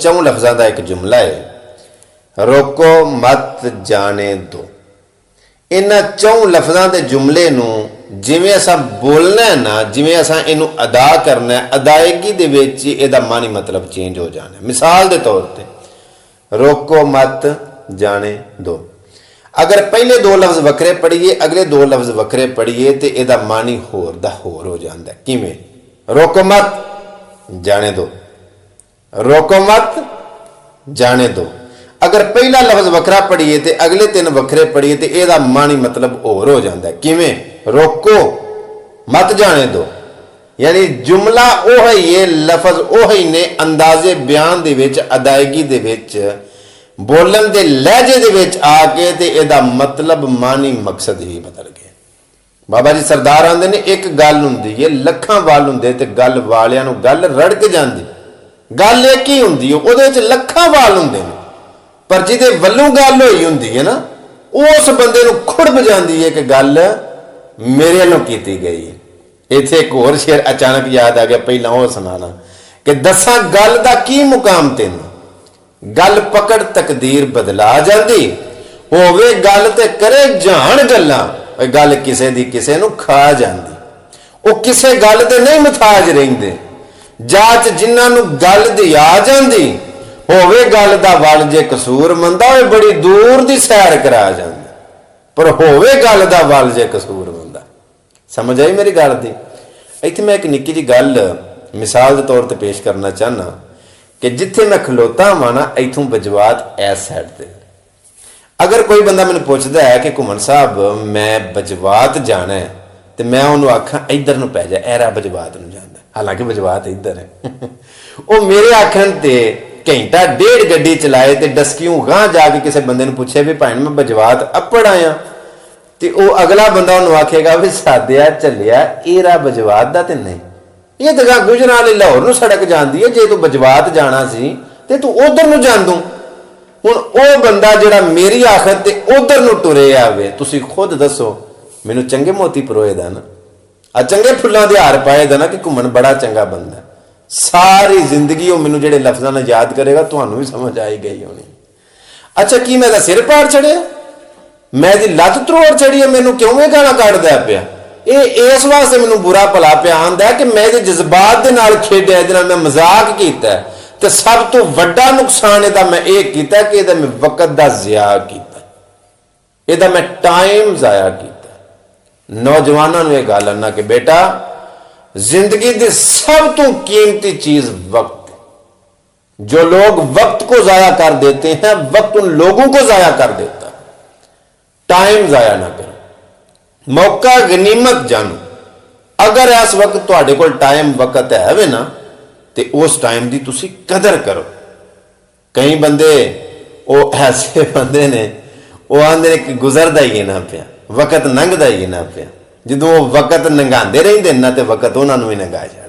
चौं लफ्ज़ों का एक जुमला है, रोको मत जाने दो। इन्हां चौं लफ्ज़ों के जुमले नूं जिवें असां बोलना है ना, जिवें असां इनू अदा करना है, अदायगी दे विच इहदा मानी मतलब चेंज हो जाना है। मिसाल के तौर पर रोको मत जाने दो, अगर पहले दो लफ्ज़ वक्रे पढ़िए, अगले दो लफ्ज़ वक्रे पढ़िए तो यदा मानी होर दा होर हो जाता है। किवें? रोको मत जाने दो, रोको मत जाने दो। अगर पहला लफ्ज़ वक्रा पढ़िए तो अगले तीन वक्रे पढ़िए तो यदा मानी मतलब होर हो जाता है। किवें? रोको मत जाने दो, यानी जुमला वह ही है, लफज वह ही ने, अंदाजे बयान दे विच, अदायगी दे विच, बोलन दे लहजे दे विच आके ते इहदा मतलब मानी मकसद ही बदल गए। बाबा जी सरदार आंदे ने एक गल हुंदी है, लखां वाल हुंदे ते गल वालियां नूं गल रड़क जांदी। गल एक ही हुंदी है, उहदे विच लखां वाल हुंदे ने, पर जिहदे वल्लों गल होई हुंदी है ना, उस बंदे नूं खुड़ब जांदी है कि गल मेरे वल्लों कीती गई है। इत्थे एक होर शेर अचानक याद आ गया, पहला वो सुनाना कि दसां गल दा की मुकाम तैनूं, गल पकड़ तकदीर बदला जाती, होवे गल ते करे जान गल्लां, गल किसे दी किसे नूं खा जाती। वो किसे गल ते नहीं मुथाज रहिंदे, जाच जिन्हां नूं गल दी आ जाती, होवे गल दा वल जे कसूर मंदा, होवे बड़ी दूर दी सैर करा जांदी, पर होवे गल दा वल जे कसूर मंदा। समझ आई मेरी गल दी? इत्थे मैं एक निक्की जी गल मिसाल के तौर पर पेश करना चाहना कि जिथे मैं खलोता हाँ ना, इथों बजवात इस साइड से, अगर कोई बंदा मैंने पूछता है कि घुमन साहब मैं बजवात जाना है, तो मैं उन्होंने आखा इधर नूं पै जा, एरा बजवात नूं जांदा, हालांकि बजवात इधर है। वो मेरे आखन ते घंटा डेढ़ गड्डी चलाए तो डस्कियों गांह जाके किसी बंदे ने पूछे भी भाई मैं बजवात अपड़ आया, तो वह अगला बंदा उन्होंने आखेगा भी सादिया चलिया एरा बजवात दा ते नहीं, ये तो गुजरां वाली लाहौर नूं सड़क जाती है, जे तू बजवात जाना सी ते तू उधर नूं जांदू। हुण वह बंदा जिहड़ा मेरी आखर ते उधर नूं तुरे आवे, तुसीं खुद दसो मैनूं चंगे मोती परोए दा ना, आ चंगे फुल्लां दे हार पाए दा ना कि घुमन बड़ा चंगा बंदा, सारी जिंदगी वो मैनूं जिहड़े लफ्ज़ां नाल याद करेगा, तुहानूं भी समझ आई गई होनी। अच्छा की मैं सिर पाड़ छड़िया, मैं दी लत्त त्रोड़ छड़ी है, मैनूं क्यों ये गाना कढ़दा पिया? ये इस वास्ते मैनूं बुरा भला पिया आंदा है कि मैं इहदे जज्बात दे नाल खेडिया, इहदे नाल मैं मजाक कीता, ते सब तो वड्डा नुकसान इहदा मैं ये कीता कि इहदा मैं वक्त दा ज़िया कीता, इहदा मैं टाइम ज़ाया कीता। नौजवानों नूं ये गल आना कि बेटा जिंदगी की सब तो कीमती चीज वक्त है। जो लोग वक्त को ज़ाया कर देते हैं, वक्त उन लोगों को ज़ाया कर देता है। टाइम ज़ाया ना करो, मौका गनीमत जानो। अगर इस वक्त तुहाडे कोल टाइम वक्त है वे ना, तो उस टाइम की तुसी कदर करो। कई बंदे वो ऐसे बंदे ने, वो आंदे ने कि गुजरदा ही ना पिया, वक्त लंघदा ही ना पिया। जो वो वक्त लंघाते रहते ना, तो वक्त उन्होंने भी लंघा जाए।